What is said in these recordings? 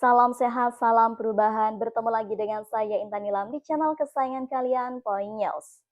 Salam sehat, salam perubahan. Bertemu lagi dengan saya Intan Nilam di channel kesayangan kalian, Point News.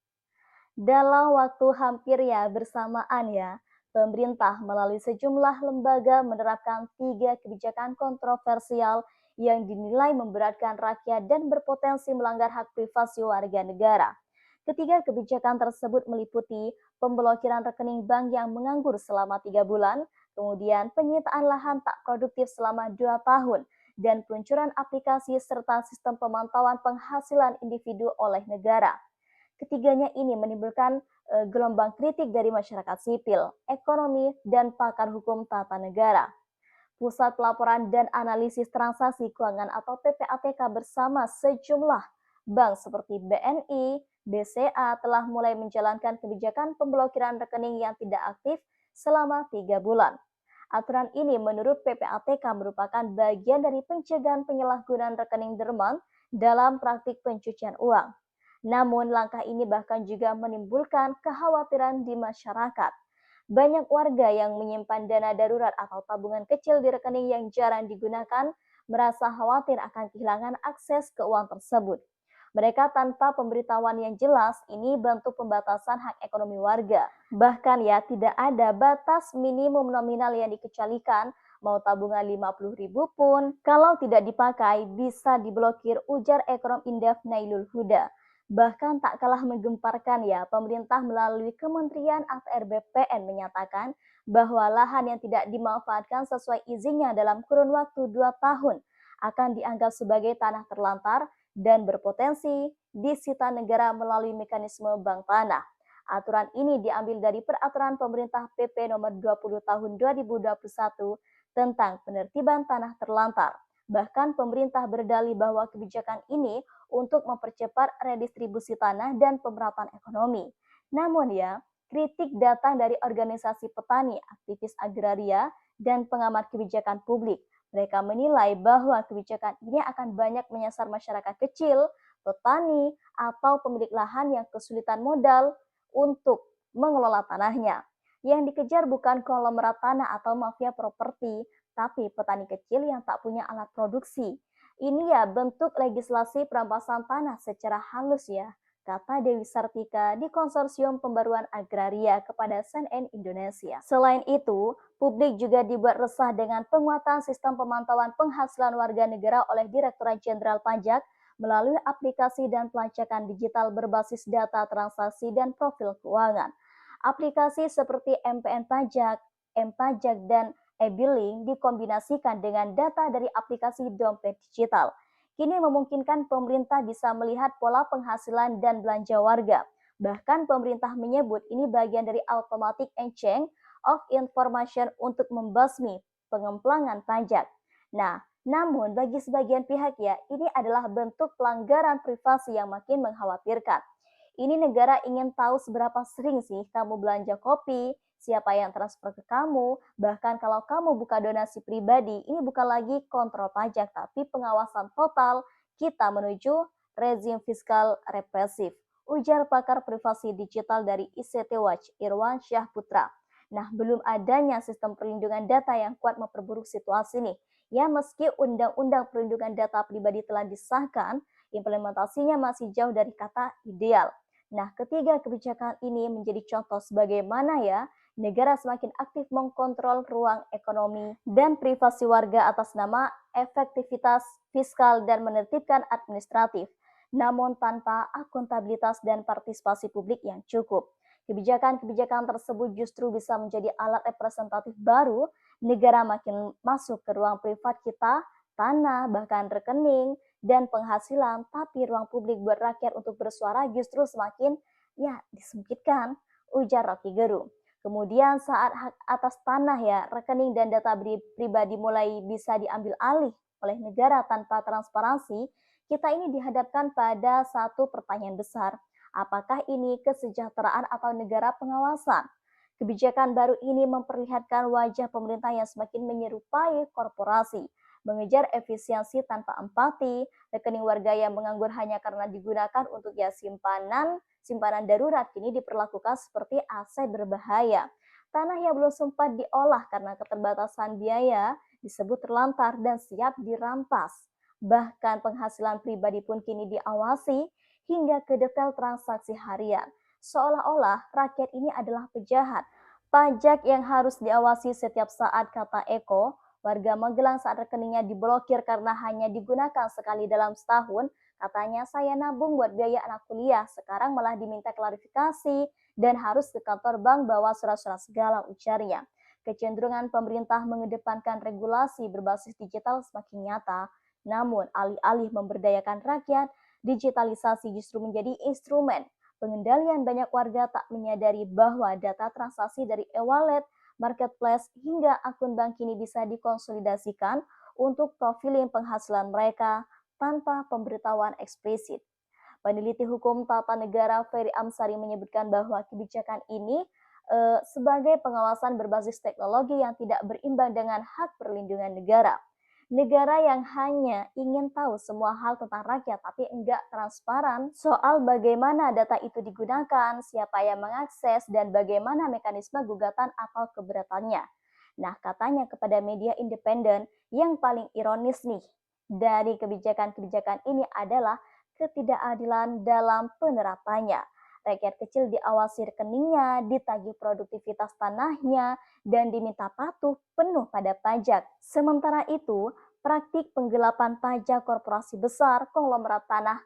Dalam waktu hampir bersamaan pemerintah melalui sejumlah lembaga menerapkan 3 kebijakan kontroversial yang dinilai memberatkan rakyat dan berpotensi melanggar hak privasi warga negara. Ketiga kebijakan tersebut meliputi pemblokiran rekening bank yang menganggur selama 3 bulan, kemudian penyitaan lahan tak produktif selama 2 tahun, dan peluncuran aplikasi serta sistem pemantauan penghasilan individu oleh negara. Ketiganya ini menimbulkan gelombang kritik dari masyarakat sipil, ekonomi, dan pakar hukum tata negara. Pusat Pelaporan dan Analisis Transaksi Keuangan atau PPATK bersama sejumlah bank seperti BNI, BCA telah mulai menjalankan kebijakan pemblokiran rekening yang tidak aktif selama 3 bulan. Aturan ini menurut PPATK merupakan bagian dari pencegahan penyalahgunaan rekening dermawan dalam praktik pencucian uang. Namun langkah ini bahkan juga menimbulkan kekhawatiran di masyarakat. Banyak warga yang menyimpan dana darurat atau tabungan kecil di rekening yang jarang digunakan merasa khawatir akan kehilangan akses ke uang tersebut. Mereka tanpa pemberitahuan yang jelas, ini bentuk pembatasan hak ekonomi warga. Bahkan tidak ada batas minimum nominal yang dikecualikan, mau tabungan 50.000 pun, kalau tidak dipakai bisa diblokir, ujar ekonom Indef Nailul Huda. Bahkan tak kalah menggemparkan pemerintah melalui Kementerian ATR BPN menyatakan bahwa lahan yang tidak dimanfaatkan sesuai izinnya dalam kurun waktu 2 tahun akan dianggap sebagai tanah terlantar dan berpotensi disita negara melalui mekanisme bank tanah. Aturan ini diambil dari Peraturan Pemerintah PP Nomor 20 Tahun 2021 tentang penertiban tanah terlantar. Bahkan pemerintah berdalih bahwa kebijakan ini untuk mempercepat redistribusi tanah dan pemerataan ekonomi. Namun kritik datang dari organisasi petani, aktivis agraria, dan pengamat kebijakan publik. Mereka menilai bahwa kebijakan ini akan banyak menyasar masyarakat kecil, petani, atau pemilik lahan yang kesulitan modal untuk mengelola tanahnya. Yang dikejar bukan konglomerat tanah atau mafia properti, tapi petani kecil yang tak punya alat produksi. Ini bentuk legislasi perampasan tanah secara halus kata Dewi Sartika di Konsorsium Pembaruan Agraria kepada CNN Indonesia. Selain itu, publik juga dibuat resah dengan penguatan sistem pemantauan penghasilan warga negara oleh Direktorat Jenderal Pajak melalui aplikasi dan pelacakan digital berbasis data transaksi dan profil keuangan. Aplikasi seperti MPN Pajak, M-Pajak, dan e-billing dikombinasikan dengan data dari aplikasi dompet digital. Kini memungkinkan pemerintah bisa melihat pola penghasilan dan belanja warga. Bahkan pemerintah menyebut ini bagian dari automatic exchange of information untuk membasmi pengemplangan pajak. Namun bagi sebagian pihak ini adalah bentuk pelanggaran privasi yang makin mengkhawatirkan. Ini negara ingin tahu seberapa sering sih kamu belanja kopi, siapa yang transfer ke kamu, bahkan kalau kamu buka donasi pribadi, ini bukan lagi kontrol pajak, tapi pengawasan total kita menuju rezim fiskal represif, ujar pakar privasi digital dari ICT Watch, Irwan Syahputra. Belum adanya sistem perlindungan data yang kuat memperburuk situasi nih. Meski Undang-Undang Perlindungan Data Pribadi telah disahkan, implementasinya masih jauh dari kata ideal. Ketiga kebijakan ini menjadi contoh sebagaimana negara semakin aktif mengkontrol ruang ekonomi dan privasi warga atas nama efektivitas fiskal dan menertibkan administratif, namun tanpa akuntabilitas dan partisipasi publik yang cukup. Kebijakan-kebijakan tersebut justru bisa menjadi alat representatif baru negara makin masuk ke ruang privat kita, tanah, bahkan rekening, dan penghasilan, tapi ruang publik buat rakyat untuk bersuara justru semakin disempitkan, ujar Rocky Gerung. Kemudian saat hak atas tanah rekening dan data pribadi mulai bisa diambil alih oleh negara tanpa transparansi, kita ini dihadapkan pada satu pertanyaan besar. Apakah ini kesejahteraan atau negara pengawasan? Kebijakan baru ini memperlihatkan wajah pemerintah yang semakin menyerupai korporasi, mengejar efisiensi tanpa empati, rekening warga yang menganggur hanya karena digunakan untuk simpanan darurat kini diperlakukan seperti aset berbahaya. Tanah yang belum sempat diolah karena keterbatasan biaya disebut terlantar dan siap dirampas. Bahkan penghasilan pribadi pun kini diawasi hingga ke detail transaksi harian. Seolah-olah rakyat ini adalah pejahat. Pajak yang harus diawasi setiap saat, kata Eko. Warga Magelang saat rekeningnya diblokir karena hanya digunakan sekali dalam setahun. Katanya, saya nabung buat biaya anak kuliah, sekarang malah diminta klarifikasi dan harus ke kantor bank bawa surat-surat segala, ujarnya. Kecenderungan pemerintah mengedepankan regulasi berbasis digital semakin nyata, namun alih-alih memberdayakan rakyat, digitalisasi justru menjadi instrumen pengendalian. Banyak warga tak menyadari bahwa data transaksi dari e-wallet, marketplace, hingga akun bank kini bisa dikonsolidasikan untuk profiling penghasilan mereka tanpa pemberitahuan eksplisit. Peneliti hukum tata negara Ferry Amsari menyebutkan bahwa kebijakan ini sebagai pengawasan berbasis teknologi yang tidak berimbang dengan hak perlindungan negara. Negara yang hanya ingin tahu semua hal tentang rakyat tapi enggak transparan soal bagaimana data itu digunakan, siapa yang mengakses, dan bagaimana mekanisme gugatan atau keberatannya. Nah, katanya kepada media independen, yang paling ironis nih dari kebijakan-kebijakan ini adalah ketidakadilan dalam penerapannya. Rakyat kecil diawasi rekeningnya, ditagih produktivitas tanahnya, dan diminta patuh penuh pada pajak. Sementara itu, praktik penggelapan pajak korporasi besar, konglomerat tanah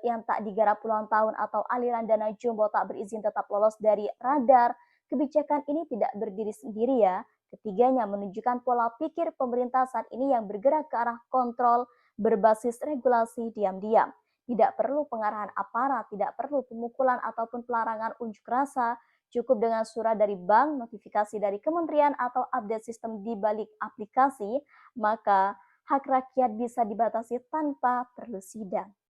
yang tak digarap puluhan tahun, atau aliran dana jumbo tak berizin tetap lolos dari radar. Kebijakan ini tidak berdiri sendiri ya. Ketiganya menunjukkan pola pikir pemerintah saat ini yang bergerak ke arah kontrol berbasis regulasi diam-diam. Tidak perlu pengarahan aparat, tidak perlu pemukulan ataupun pelarangan unjuk rasa, cukup dengan surat dari bank, notifikasi dari kementerian, atau update sistem di balik aplikasi, maka hak rakyat bisa dibatasi tanpa perlu sidang.